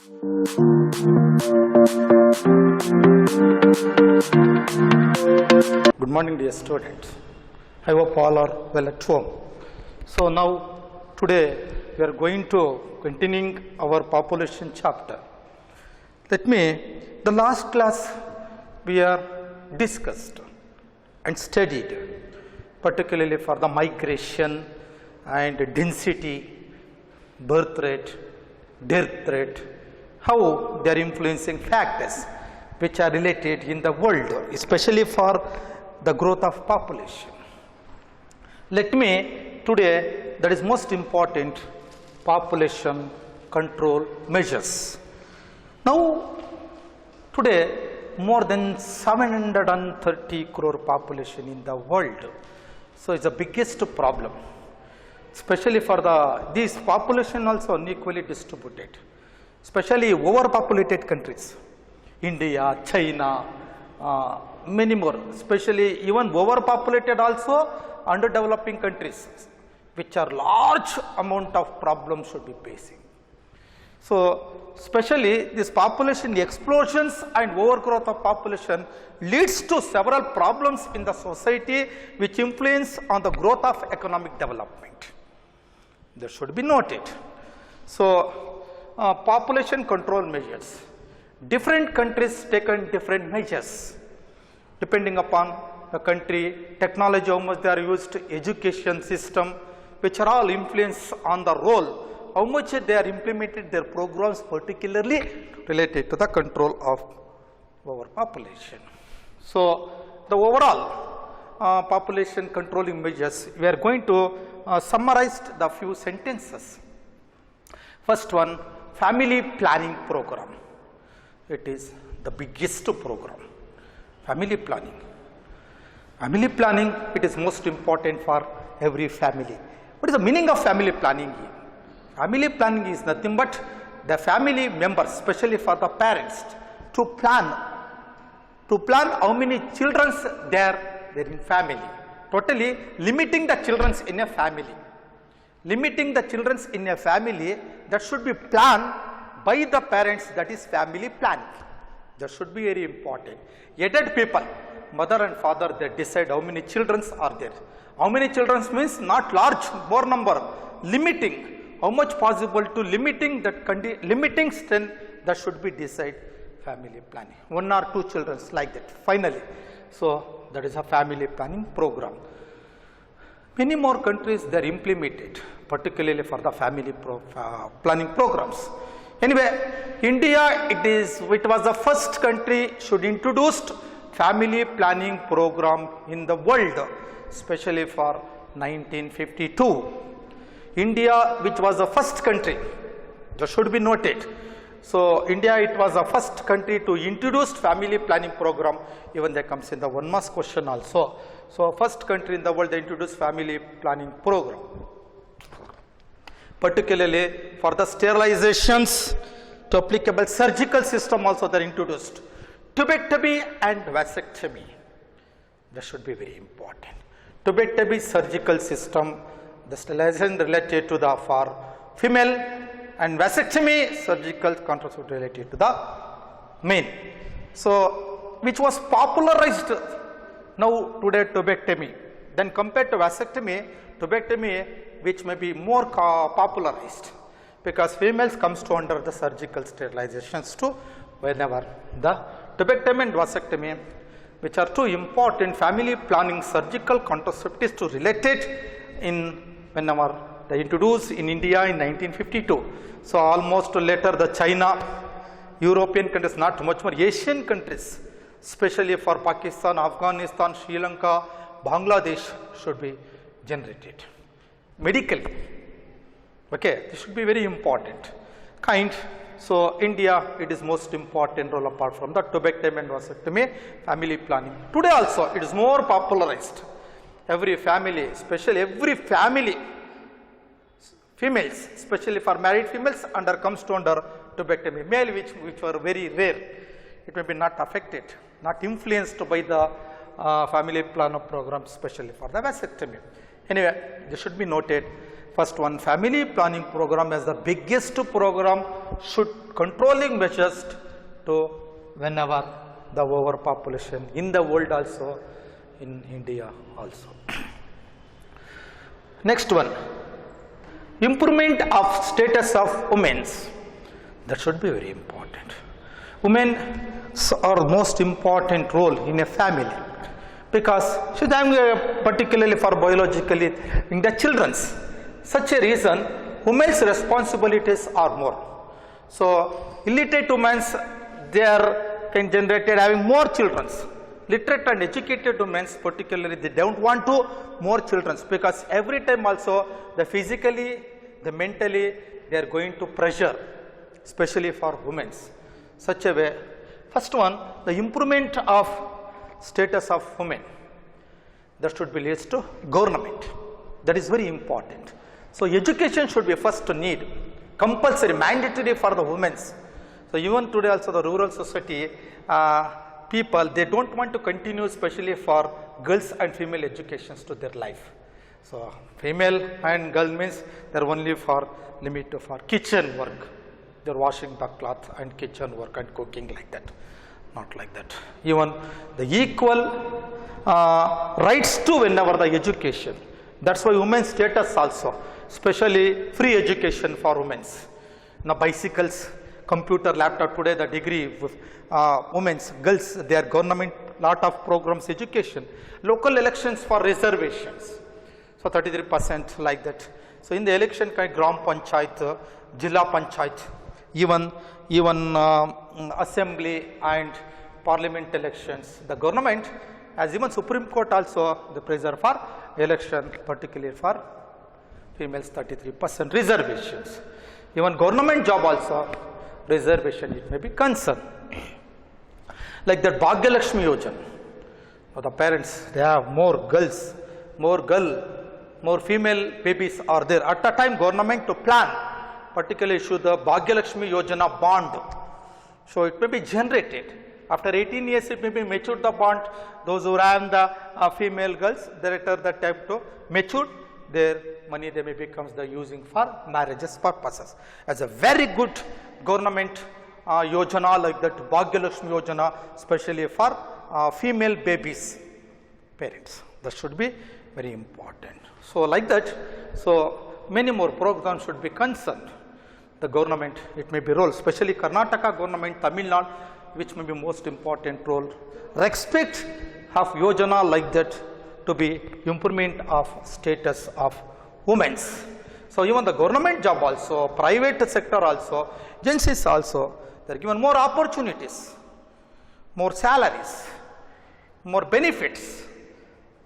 Good morning, dear students. I hope all are well at home. So now today we are going to continuing our population chapter. The last class we are discussed and studied, particularly for the migration and density, birth rate, death rate, how they are influencing factors which are related in the world, especially for the growth of population. Let me today, that is most important, population control measures. Now today more than 730 crore population in the world. So it's the biggest problem, especially for these population also unequally distributed, especially overpopulated countries, India, China, many more, especially even overpopulated also underdeveloping countries, which are large amount of problems should be facing. So especially this population explosions and overgrowth of population leads to several problems in the society which influence on the growth of economic development. This should be noted. So population control measures. Different countries taken different measures depending upon the country, technology, how much they are used, education system, which are all influence on the role, how much they are implemented their programs, particularly related to the control of overpopulation. So the overall population controlling measures, we are going to summarize the few sentences. First one, family planning program. It is the biggest program. Family planning. Family planning, it is most important for every family. What is the meaning of family planning? Family planning is nothing but the family members, especially for the parents, to plan how many children there in family. Totally limiting the children in a family. Limiting the children in a family, that should be planned by the parents, that is family planning. That should be very important. Aided people, mother and father, they decide how many children are there. How many children means not large, more number, limiting, how much possible to limiting that limiting strength, that should be decide family planning. 1 or 2 children like that finally. So that is a family planning program. Many more countries they are implemented, particularly for the family planning programs. Anyway, India, it was the first country should introduced family planning program in the world, especially for 1952. India, which was the first country, that should be noted. So India, it was the first country to introduce family planning program. Even that comes in the 1 mark question also. So first country in the world they introduced family planning program. Particularly for the sterilizations, to applicable surgical system also they are introduced. Tubectomy and vasectomy, that should be very important. Tubectomy surgical system, the sterilization related to the for female, and vasectomy surgical contraceptive related to the male. So which was popularized now today tubectomy. Then compared to vasectomy, tubectomy which may be more popularized, because females comes to under the surgical sterilizations too, whenever the tubectomy and vasectomy, which are two important family planning surgical contraceptives to related in whenever they introduced in India in 1952. So almost later the China, European countries, not much more, Asian countries, especially for Pakistan, Afghanistan, Sri Lanka, Bangladesh should be generated medically. Okay, this should be very important. So India, it is most important role apart from the tubectomy and vasectomy, family planning. Today also it is more popularized. Every family, especially every family, females, especially for married females, comes to under tubectomy. Male, which were very rare, it may be not affected, not influenced by the family planner program, especially for the vasectomy. Anyway, this should be noted. First one, family planning program as the biggest program should controlling measures to whenever the overpopulation in the world also, in India also. Next one, improvement of status of women. That should be very important. Women are most important role in a family because should have particularly for biologically in the children's. Such a reason, women's responsibilities are more. So illiterate women, they are can generated having more children. Literate and educated women particularly, they don't want to more children because every time also the physically, the mentally, they are going to pressure, especially for women. Such a way, first one, the improvement of status of women, that should be leads to government. That is very important. So education should be first need, compulsory, mandatory for the women. So even today also the rural society, people, they don't want to continue especially for girls and female educations to their life. So female and girl means they're only for limit for kitchen work. They're washing the cloth and kitchen work and cooking like that. Not like that. Even the equal rights to whenever the education. That's why women's status also, especially free education for women. Now bicycles, computer, laptop, today the degree with women's, girls, their government, lot of programs, education, local elections for reservations. So 33% like that. So in the election, Gram Panchayat, Jilla Panchayat, even assembly and parliament elections, the government, as even Supreme Court also, the pressure for election, particularly for females, 33% reservations. Even government job also, reservation, it may be concerned. Like that Bhagya Yojana, the parents, they have more girls, more female babies are there. At the time, government to plan, particularly issue the Bhagya Yojana bond. So it may be generated. After 18 years, it may be matured the bond. Those who have the female girls, later the time to mature, their money they may becomes the using for marriages purposes. As a very good government yojana like that Bhagya Yojana, especially for female babies, parents. That should be very important. So like that, so many more programs should be concerned. The government, it may be role, especially Karnataka government, Tamil Nadu, which may be most important role. Respect of yojana like that to be improvement of status of women. So even the government job also, private sector also, agencies also, they are given more opportunities, more salaries, more benefits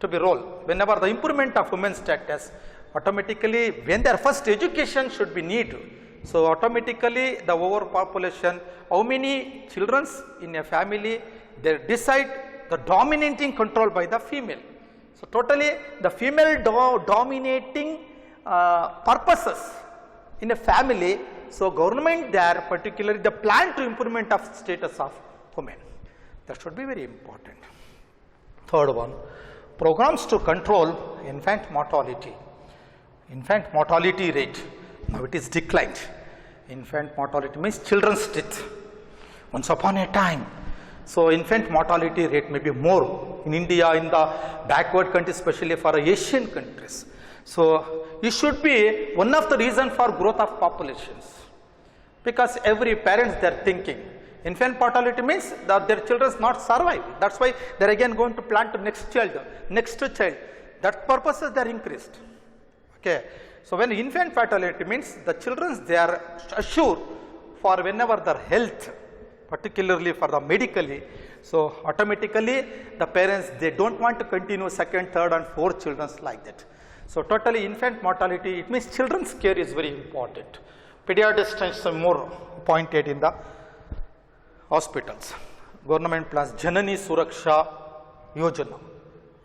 to be role. Whenever the improvement of women's status, automatically when their first education should be needed. So automatically the overpopulation, how many children in a family, they decide the dominating control by the female. So totally the female dominating purposes in a family. So government there, particularly the plan to improvement of status of women. That should be very important. Third one, programs to control infant mortality. Infant mortality rate, now it is declined. Infant mortality means children's death. Once upon a time, so infant mortality rate may be more in India, in the backward countries, especially for Asian countries. So it should be one of the reasons for growth of populations, because every parents they are thinking infant mortality means that their children not survive. That's why they are again going to plan to next child. That purposes they are increased. Okay. So when infant mortality means the children they are assured for whenever their health, particularly for the medically. So automatically the parents they don't want to continue second, third and fourth children like that. So totally infant mortality, it means children's care is very important. Pediatricians are more pointed in the hospitals. Government plans Janani Suraksha Yojana,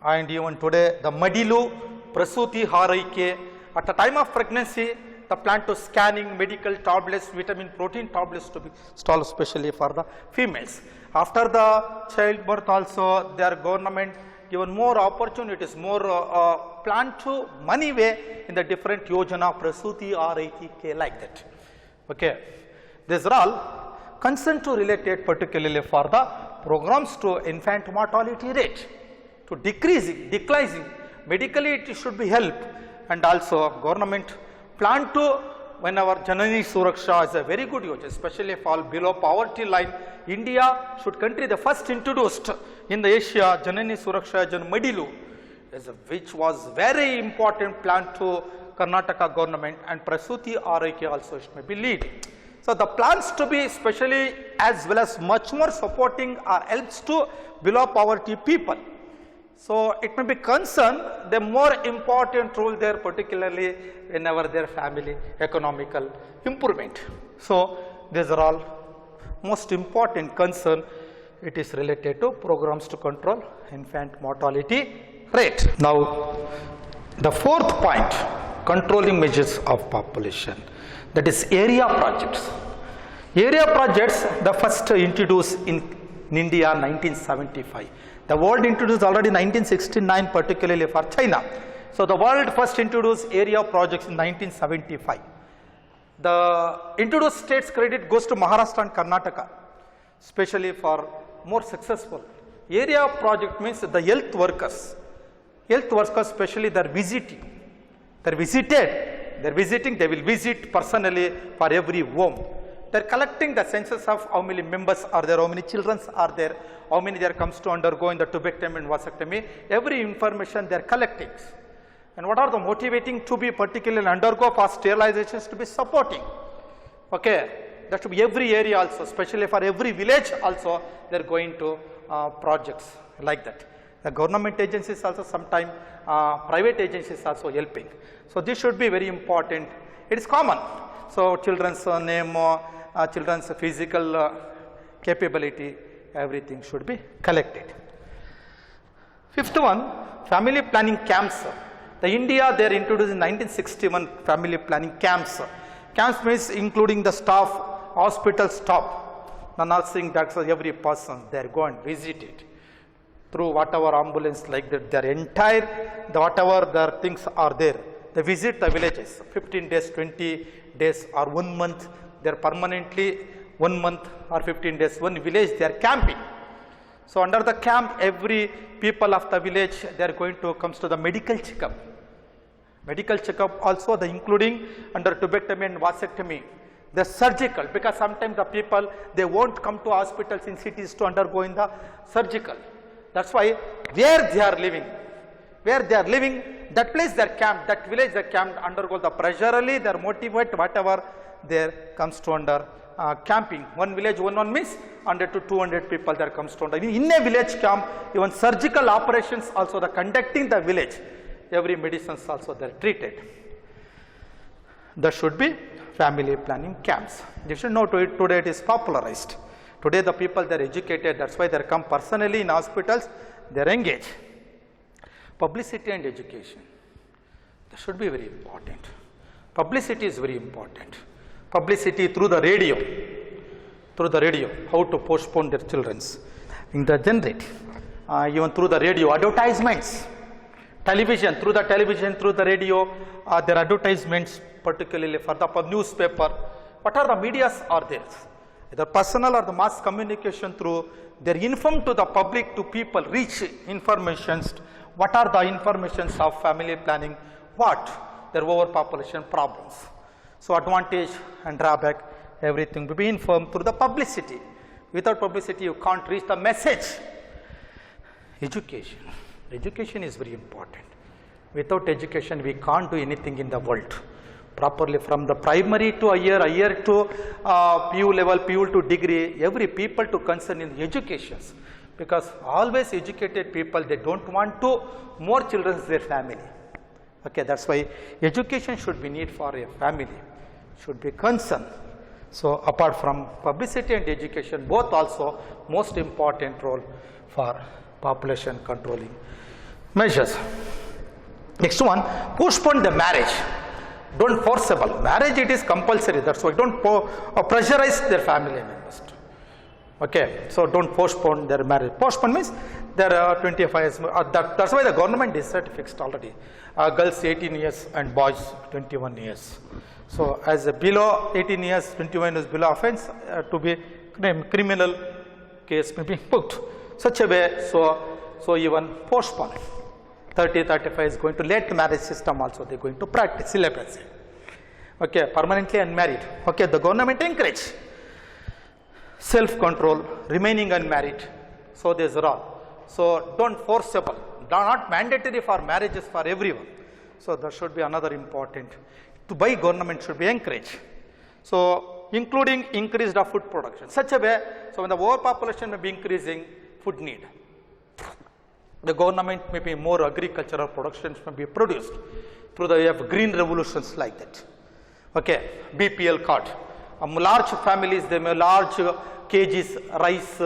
and even today the Madilu Prasuti Haraike. At the time of pregnancy, the plan to scanning, medical tablets, vitamin, protein tablets to be installed especially for the females. After the childbirth also, their government given more opportunities, more plan to money way in the different Yojana, Prasuti, RITK, like that. Okay. These are all concerned to related particularly for the programs to infant mortality rate, to decreasing. Medically it should be helped, and also government plan to, whenever Janani Suraksha is a very good Yojana, especially for below poverty line. India should country the first introduced in the Asia Janani Suraksha Yojan Medilu, which was very important plan to Karnataka government, and Prasuti RIK also it may be lead. So the plans to be especially as well as much more supporting or helps to below poverty people. So it may be concerned the more important role there, particularly whenever their family economical improvement. So these are all most important concern. It is related to programs to control infant mortality rate. Now the fourth point, controlling measures of population, that is area projects. Area projects, the first introduced in India 1975. The world introduced already 1969, particularly for China. So the world first introduced area projects in 1975. The introduced states credit goes to Maharashtra and Karnataka, especially for more successful. Area project means the health workers especially they are visiting. They are visiting, they will visit personally for every home. They are collecting the census of how many members are there, how many children are there, how many there comes to undergo in the tubectomy and vasectomy. Every information they are collecting. And what are the motivating to be particularly undergo for sterilizations to be supporting. Okay, that should be every area also, especially for every village also they are going to projects like that. The government agencies also sometime, private agencies also helping. So this should be very important. It is common. So children's name, children's physical capability, everything should be collected. Fifth one, family planning camps. The India they are introduced in 1961 family planning camps. Camps means including the staff, hospital staff, the nursing doctors, every person they are go and visit it. Through whatever ambulance like that, their entire, whatever their things are there. They visit the villages, 15 days, 20 days or 1 month, they are permanently 1 month or 15 days, one village they are camping. So under the camp, every people of the village, they are going to, comes to the medical checkup. Medical checkup also the including under tubectomy and vasectomy. The surgical, because sometimes the people, they won't come to hospitals in cities to undergo in the surgical. That's why where they are living, that place they are camped, that village they are camped, undergo the pressurely, they are motivate whatever there comes to under camping. One village, one means 100 to 200 people there comes to under. In a village camp, even surgical operations also the conducting the village, every medicines also they are treated. There should be family planning camps. You should know today it is popularized. Today the people they are educated, that's why they come personally in hospitals, they are engaged. Publicity and education, that should be very important. Publicity is very important. Publicity through the radio, how to postpone their children's in the generate, even through the radio, advertisements, television, through the radio, their advertisements, particularly for the newspaper. What are the medias are there? Either personal or the mass communication through, they are informed to the public, to people, reach informations. What are the informations of family planning? What? Their overpopulation problems. So advantage and drawback, everything to be informed through the publicity. Without publicity, you can't reach the message. Education. Education is very important. Without education, we can't do anything in the world. Properly from the primary to higher to PU level, PU to degree, every people to concern in educations. Because always educated people, they don't want to more children their family. Okay, that's why education should be need for a family, should be concern. So apart from publicity and education, both also most important role for population controlling measures. Next one, postpone the marriage. Don't forcible. Marriage it is compulsory. That's why don't pressurize their family members. Okay, so don't postpone their marriage. Postpone means there are 25 years. That's why the government is set fixed already. Girls 18 years and boys 21 years. So as a below 18 years, 21 is below offense, to be criminal case may be booked. Such a way, so even postpone. 30, 35 is going to late marriage system also they are going to practice celibacy. Okay, permanently unmarried. Okay, the government encourage self-control, remaining unmarried. So there's all. So don't forcible, not mandatory for marriages for everyone. So that should be another important. To buy government should be encouraged. So including increased of food production. Such a way, so when the overpopulation may be increasing, food need. The government may be more agricultural productions may be produced through the way of green revolutions like that. Okay, BPL card. Large families, they may large kgs rice,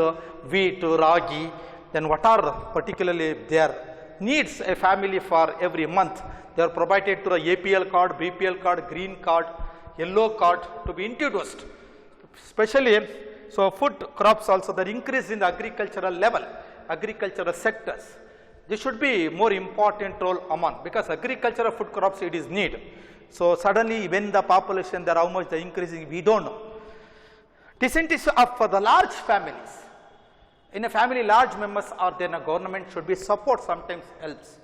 wheat, ragi. Then what are particularly their needs a family for every month? They are provided to the APL card, BPL card, green card, yellow card to be introduced. Especially, so food crops also the increase in the agricultural level, agricultural sectors. This should be more important role among, because agricultural food crops it is need. So suddenly when the population there how much they increasing we don't know. Disincentive for the large families. In a family large members are there, a government should be support sometimes helps.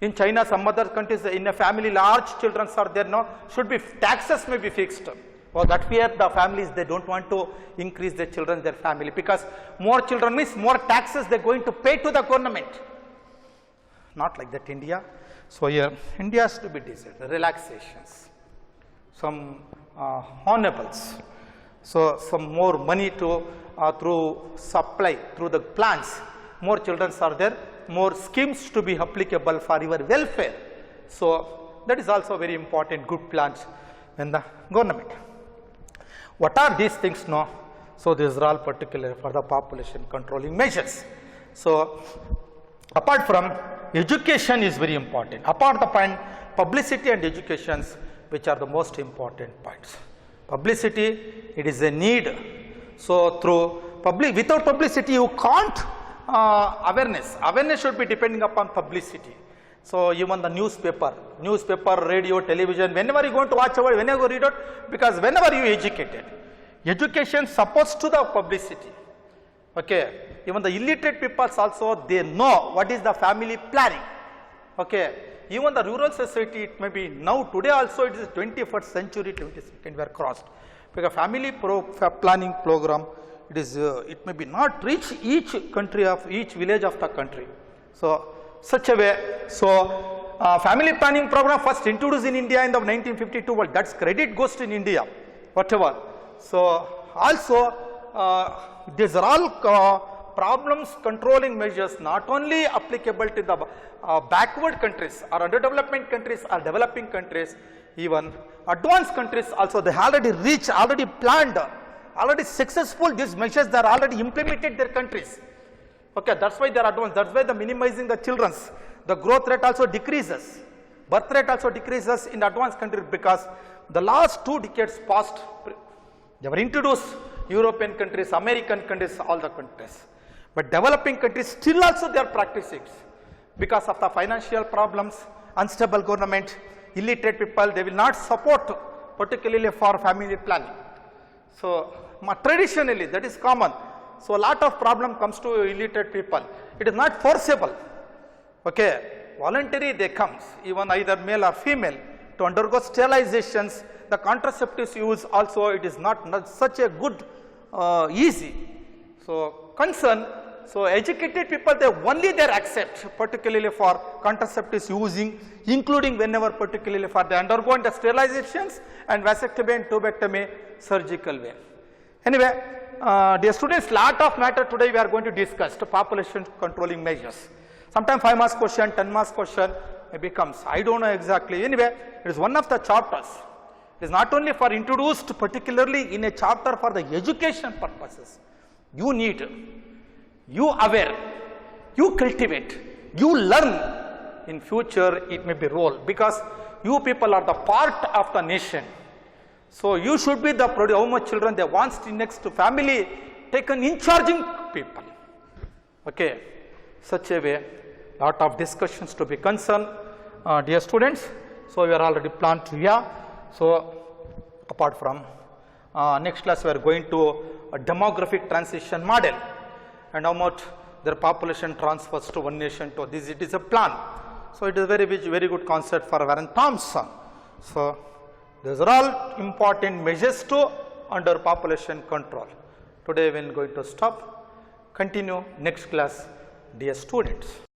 In China some other countries in a family large children are there now should be taxes may be fixed. For that fear the families they don't want to increase their children their family, because more children means more taxes they are going to pay to the government. Not like that India. So here India has to be decided, relaxations, some honorables, so some more money to through supply through the plants, more children are there, more schemes to be applicable for your welfare. So that is also very important good plans in the government. What are these things now? So these are all particular for the population controlling measures. So apart from education is very important. Apart the point, publicity and educations which are the most important points. Publicity, it is a need. So through without publicity you can't awareness. Awareness should be depending upon publicity. So even the newspaper, radio, television, whenever you go to watch over, whenever you read out, because whenever you educated, education supports to the publicity. Okay. Even the illiterate people also they know what is the family planning. Okay. Even the rural society it may be now today also it is 21st century 22nd we are crossed. Because family planning program it is it may be not reach each country of each village of the country. So such a way. So family planning program first introduced in India in the 1952. Well, that's credit goes to in India. Whatever. So also these are all problems controlling measures not only applicable to the backward countries or underdevelopment countries or developing countries, even advanced countries also they already reached, already planned, already successful these measures they are already implemented their countries. Okay, that's why they are advanced, that's why the minimizing the children's, the growth rate also decreases, birth rate also decreases in advanced countries because the last 2 decades past they were introduced European countries, American countries, all the countries. But developing countries still also they are practicing because of the financial problems, unstable government, illiterate people, they will not support particularly for family planning. So traditionally that is common. So a lot of problem comes to illiterate people. It is not forcible. Okay, voluntary they comes, even either male or female, to undergo sterilizations. The contraceptives use also it is not such a good easy. So concern. So educated people they accept particularly for contraceptives using, including whenever particularly for the undergoing the sterilizations and vasectomy and tubectomy surgical way. Anyway, dear students, lot of matter today we are going to discuss the population controlling measures. Sometimes 5 marks question, 10 marks question it becomes, I don't know exactly. Anyway, it is one of the chapters. It is not only for introduced particularly in a chapter for the education purposes. You need, you aware, you cultivate, you learn. In future it may be role because you people are the part of the nation. So you should be the how much children they want next to family taken in charging people. Okay, such a way, lot of discussions to be concerned, dear students. So we are already planned to here. So apart from next class, we are going to a demographic transition model and how much their population transfers to one nation to this. It is a plan. So it is a very good concept for Warren Thompson. So these are all important measures to under population control. Today we are going to stop. Continue next class, dear students.